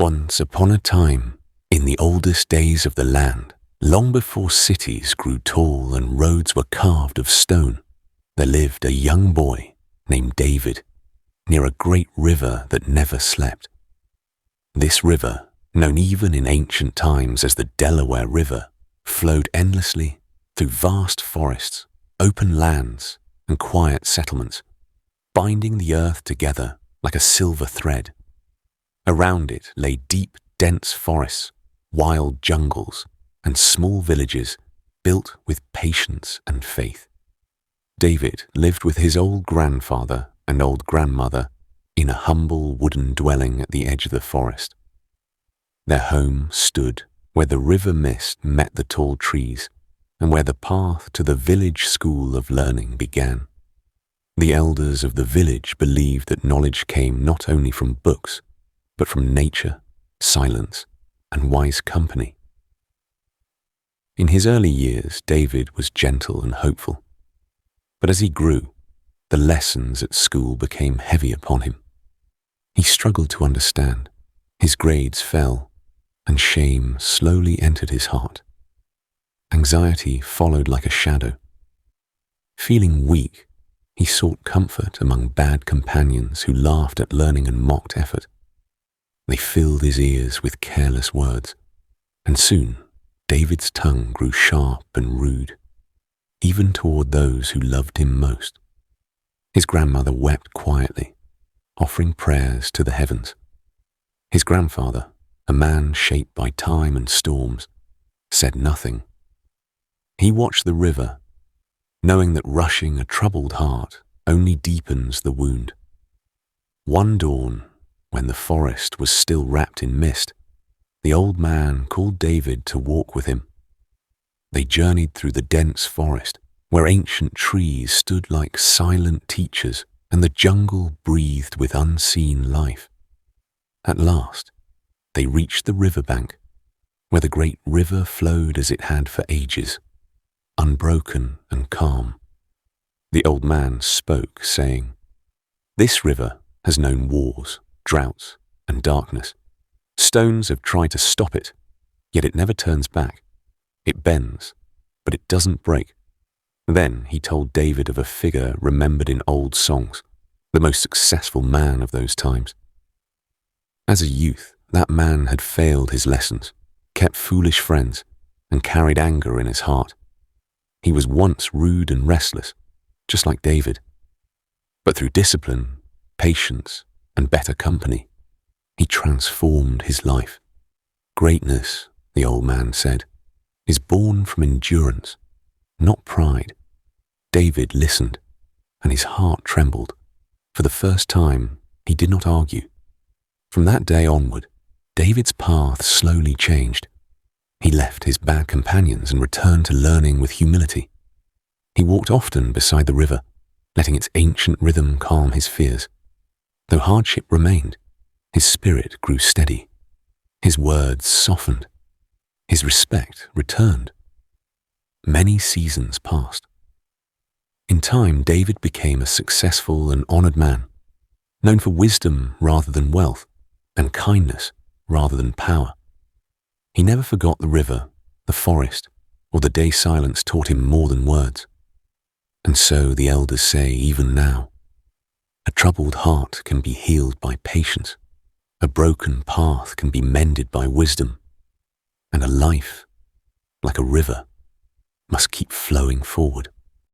Once upon a time, in the oldest days of the land, long before cities grew tall and roads were carved of stone, there lived a young boy named David near a great river that never slept. This river, known even in ancient times as the Delaware River, flowed endlessly through vast forests, open lands, and quiet settlements, binding the earth together like a silver thread. Around it lay deep, dense forests, wild jungles, and small villages built with patience and faith. David lived with his old grandfather and old grandmother in a humble wooden dwelling at the edge of the forest. Their home stood where the river mist met the tall trees and where the path to the village school of learning began. The elders of the village believed that knowledge came not only from books, but from nature, silence, and wise company. In his early years, David was gentle and hopeful. But as he grew, the lessons at school became heavy upon him. He struggled to understand. His grades fell, and shame slowly entered his heart. Anxiety followed like a shadow. Feeling weak, he sought comfort among bad companions who laughed at learning and mocked effort. They filled his ears with careless words, and soon David's tongue grew sharp and rude, even toward those who loved him most. His grandmother wept quietly, offering prayers to the heavens. His grandfather, a man shaped by time and storms, said nothing. He watched the river, knowing that rushing a troubled heart only deepens the wound. One dawn, when the forest was still wrapped in mist, the old man called David to walk with him. They journeyed through the dense forest, where ancient trees stood like silent teachers and the jungle breathed with unseen life. At last, they reached the riverbank, where the great river flowed as it had for ages, unbroken and calm. The old man spoke, saying, "This river has known wars, droughts, and darkness. Stones have tried to stop it, yet it never turns back. It bends, but it doesn't break." Then he told David of a figure remembered in old songs, the most successful man of those times. As a youth, that man had failed his lessons, kept foolish friends, and carried anger in his heart. He was once rude and restless, just like David. But through discipline, patience, and better company, he transformed his life. Greatness, the old man said, is born from endurance, not pride. David listened, and his heart trembled. For the first time, he did not argue. From that day onward, David's path slowly changed. He left his bad companions and returned to learning with humility. He walked often beside the river, letting its ancient rhythm calm his fears. Though hardship remained, his spirit grew steady. His words softened. His respect returned. Many seasons passed. In time, David became a successful and honored man, known for wisdom rather than wealth, and kindness rather than power. He never forgot the river, the forest, or the day silence taught him more than words. And so the elders say even now, a troubled heart can be healed by patience, a broken path can be mended by wisdom, and a life, like a river, must keep flowing forward.